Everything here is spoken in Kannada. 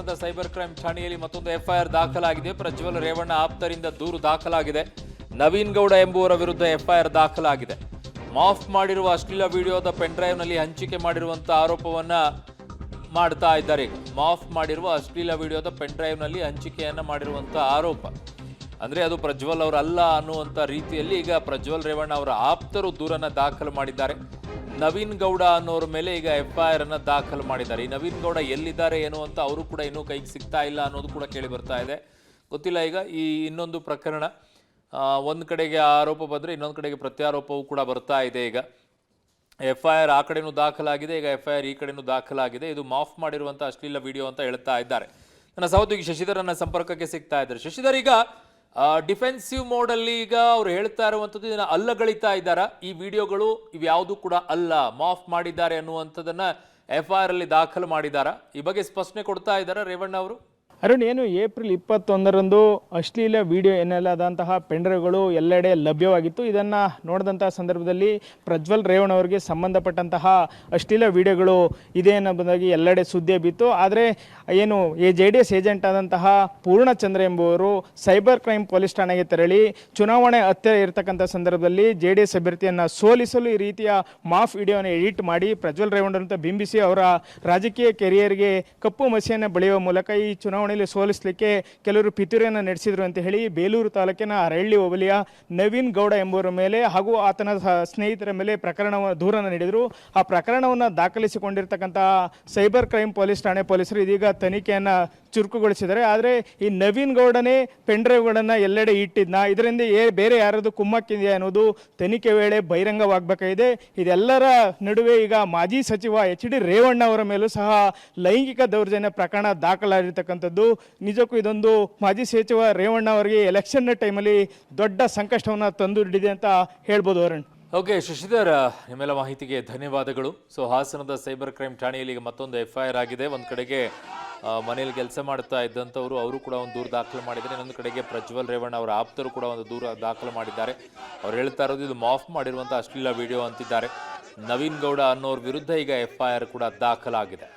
ಹಾಸನದ ಸೈಬರ್ ಕ್ರೈಮ್ ಠಾಣೆಯಲ್ಲಿ ಮತ್ತೊಂದು ಎಫ್ಐಆರ್ ದಾಖಲಾಗಿದೆ. ಪ್ರಜ್ವಲ್ ರೇವಣ್ಣ ಆಪ್ತರಿಂದ ದೂರು ದಾಖಲಾಗಿದೆ. ನವೀನ್ ಗೌಡ ಎಂಬುವರ ವಿರುದ್ಧ ಎಫ್ಐಆರ್ ದಾಖಲಾಗಿದೆ. ಮಾಫ್ ಮಾಡಿರುವ ಅಶ್ಲೀಲ ವಿಡಿಯೋದ ಪೆನ್ಡ್ರೈವ್ನಲ್ಲಿ ಹಂಚಿಕೆ ಮಾಡಿರುವಂಥ ಆರೋಪವನ್ನ ಮಾಡ್ತಾ ಇದ್ದಾರೆ. ಮಾಫ್ ಮಾಡಿರುವ ಅಶ್ಲೀಲ ವಿಡಿಯೋದ ಪೆನ್ಡ್ರೈವ್ನಲ್ಲಿ ಹಂಚಿಕೆಯನ್ನ ಮಾಡಿರುವಂಥ ಆರೋಪ ಅಂದ್ರೆ ಅದು ಪ್ರಜ್ವಲ್ ಅವರಲ್ಲ ಅನ್ನುವಂಥ ರೀತಿಯಲ್ಲಿ ಈಗ ಪ್ರಜ್ವಲ್ ರೇವಣ್ಣ ಅವರ ಆಪ್ತರು ದೂರನ್ನ ದಾಖಲು ಮಾಡಿದ್ದಾರೆ. ನವೀನ್ ಗೌಡ ಅನ್ನೋರ ಮೇಲೆ ಈಗ ಎಫ್ಐಆರ್ ಅನ್ನ ದಾಖಲು ಮಾಡಿದ್ದಾರೆ. ಈ ನವೀನ್ ಗೌಡ ಎಲ್ಲಿದ್ದಾರೆ ಏನು ಅಂತ ಅವರು ಕೂಡ ಇನ್ನೂ ಕೈಗೆ ಸಿಗ್ತಾ ಇಲ್ಲ ಅನ್ನೋದು ಕೂಡ ಕೇಳಿ ಬರ್ತಾ ಇದೆ. ಗೊತ್ತಿಲ್ಲ ಈಗ ಈ ಇನ್ನೊಂದು ಪ್ರಕರಣ ಒಂದು ಕಡೆಗೆ ಆರೋಪ ಬಂದರೆ ಇನ್ನೊಂದು ಕಡೆಗೆ ಪ್ರತ್ಯಾರೋಪವೂ ಕೂಡ ಬರ್ತಾ ಇದೆ. ಈಗ ಎಫ್ಐಆರ್ ಆ ಕಡೆನೂ ದಾಖಲಾಗಿದೆ, ಈಗ ಎಫ್ಐಆರ್ ಈ ಕಡೆನೂ ದಾಖಲಾಗಿದೆ. ಇದು ಮಾಫ್ ಮಾಡಿರುವಂಥ ಅಶ್ಲೀಲ ವಿಡಿಯೋ ಅಂತ ಹೇಳ್ತಾ ಇದ್ದಾರೆ. ನನ್ನ ಸಹೋದ್ಯೋಗಿ ಶಶಿಧರನ್ನ ಸಂಪರ್ಕಕ್ಕೆ ಸಿಗ್ತಾ ಇದ್ದಾರೆ. ಶಶಿಧರ್, ಈಗ ಡಿಫೆನ್ಸಿವ್ ಮೋಡ್ ಅಲ್ಲಿ ಈಗ ಅವ್ರು ಹೇಳ್ತಾ ಇರುವಂಥದ್ದು ಇದನ್ನ ಅಲ್ಲಗಳಿತಾ ಇದ್ದಾರಾ? ಈ ವಿಡಿಯೋಗಳು ಇವ್ಯಾವುದು ಕೂಡ ಅಲ್ಲ, ಮಾಫ್ ಮಾಡಿದ್ದಾರೆ ಅನ್ನುವಂಥದ್ದನ್ನ ಎಫ್ಐಆರ್ ಅಲ್ಲಿ ದಾಖಲು ಮಾಡಿದಾರಾ? ಈ ಬಗ್ಗೆ ಸ್ಪಷ್ಟನೆ ಕೊಡ್ತಾ ಇದ್ದಾರಾ ರೇವಣ್ಣ ಅವರು? ಅರುಣ್, ಏನು ಏಪ್ರಿಲ್ 21ರಂದು ಅಶ್ಲೀಲ ವಿಡಿಯೋ ಎನ್ನಲಾದಂತಹ ಪೆನ್ಡ್ರೈವ್ಗಳು ಎಲ್ಲೆಡೆ ಲಭ್ಯವಾಗಿತ್ತು. ಇದನ್ನು ನೋಡಿದಂತಹ ಸಂದರ್ಭದಲ್ಲಿ ಪ್ರಜ್ವಲ್ ರೇವಣ್ಣ ಅವರಿಗೆ ಸಂಬಂಧಪಟ್ಟಂತಹ ಅಶ್ಲೀಲ ವಿಡಿಯೋಗಳು ಇದೆ ಅನ್ನೋದಾಗಿ ಎಲ್ಲೆಡೆ ಸುದ್ದಿ ಬಿತ್ತು. ಆದರೆ ಏನು JDS ಏಜೆಂಟ್ ಆದಂತಹ ಪೂರ್ಣಚಂದ್ರ ಎಂಬುವರು ಸೈಬರ್ ಕ್ರೈಮ್ ಪೊಲೀಸ್ ಠಾಣೆಗೆ ತೆರಳಿ ಚುನಾವಣೆ ಹತ್ತಿರ ಇರತಕ್ಕಂಥ ಸಂದರ್ಭದಲ್ಲಿ JDS ಅಭ್ಯರ್ಥಿಯನ್ನು ಸೋಲಿಸಲು ಈ ರೀತಿಯ ಮಾಫ್ ವಿಡಿಯೋನ ಎಡಿಟ್ ಮಾಡಿ ಪ್ರಜ್ವಲ್ ರೇವಣ್ಣ ಅಂತ ಬಿಂಬಿಸಿ ಅವರ ರಾಜಕೀಯ ಕೆರಿಯರ್ಗೆ ಕಪ್ಪು ಮಸಿಯನ್ನು ಬಳಿಯುವ ಮೂಲಕ ಈ ಚುನಾವಣೆಯಲ್ಲಿ ಸೋಲಿಸಲಿಕ್ಕೆ ಕೆಲವರು ಪಿತೂರಿಯನ್ನು ನಡೆಸಿದರು ಅಂತ ಹೇಳಿ ಬೇಲೂರು ತಾಲೂಕಿನ ಅರಳ್ಳಿ ಹೋಬಳಿಯ ನವೀನ್ ಗೌಡ ಎಂಬುವರ ಮೇಲೆ ಹಾಗೂ ಆತನ ಸ್ನೇಹಿತರ ಮೇಲೆ ದೂರನ್ನು ನೀಡಿದರು. ಆ ಪ್ರಕರಣವನ್ನು ದಾಖಲಿಸಿಕೊಂಡಿರ್ತಕ್ಕಂಥ ಸೈಬರ್ ಕ್ರೈಮ್ ಪೊಲೀಸ್ ಠಾಣೆ ಪೊಲೀಸರು ಇದೀಗ ತನಿಖೆಯನ್ನು ಚುರುಕುಗೊಳಿಸಿದ್ದಾರೆ. ಆದರೆ ಈ ನವೀನ್ ಗೌಡನೇ ಪೆನ್ಡ್ರೈವ್ಗಳನ್ನು ಎಲ್ಲೆಡೆ ಇಟ್ಟಿದ್ನ, ಇದರಿಂದ ಬೇರೆ ಯಾರದು ಕುಮ್ಮಕ್ಕಿದೆಯಾ ಅನ್ನೋದು ತನಿಖೆ ವೇಳೆ ಬಹಿರಂಗವಾಗಬೇಕಾಗಿದೆ. ಇದೆಲ್ಲರ ನಡುವೆ ಈಗ ಮಾಜಿ ಸಚಿವ HD ರೇವಣ್ಣ ಅವರ ಮೇಲೂ ಸಹ ಲೈಂಗಿಕ ದೌರ್ಜನ್ಯ ಪ್ರಕರಣ ದಾಖಲಾಗಿರ್ತಕ್ಕಂಥದ್ದು. ನಿಜಕ್ಕೂ ಇದೊಂದು ಮಾಜಿ ಸಚಿವ ರೇವಣ್ಣ ಅವರಿಗೆ ಎಲೆಕ್ಷನ್ ಟೈಮಲ್ಲಿ ದೊಡ್ಡ ಸಂಕಷ್ಟವನ್ನು ತಂದು ಹಿಡಿದಿದೆ ಅಂತ ಹೇಳ್ಬೋದು ಅರುಣ್. ಓಕೆ ಶಶಿಧರ್, ನಿಮ್ಮೆಲ್ಲ ಮಾಹಿತಿಗೆ ಧನ್ಯವಾದಗಳು. ಸೊ ಹಾಸನದ ಸೈಬರ್ ಕ್ರೈಮ್ ಠಾಣೆಯಲ್ಲಿ ಈಗ ಮತ್ತೊಂದು ಎಫ್ಐಆರ್ ಆಗಿದೆ. ಒಂದು ಕಡೆಗೆ ಮನೆಯಲ್ಲಿ ಕೆಲಸ ಮಾಡ್ತಾ ಇದ್ದಂಥವರು ಅವರು ಕೂಡ ಒಂದು ದೂರು ದಾಖಲು ಮಾಡಿದ್ದಾರೆ. ಇನ್ನೊಂದು ಕಡೆಗೆ ಪ್ರಜ್ವಲ್ ರೇವಣ್ಣ ಅವರ ಆಪ್ತರು ಕೂಡ ಒಂದು ದೂರು ದಾಖಲು ಮಾಡಿದ್ದಾರೆ. ಅವ್ರು ಹೇಳ್ತಾ ಇರೋದು ಇದು ಮಾಫ್ ಮಾಡಿರುವಂಥ ಅಶ್ಲೀಲ ವಿಡಿಯೋ ಅಂತಿದ್ದಾರೆ. ನವೀನ್ ಗೌಡ ಅನ್ನೋರ ವಿರುದ್ಧ ಈಗ ಎಫ್ಐಆರ್ ಕೂಡ ದಾಖಲಾಗಿದೆ.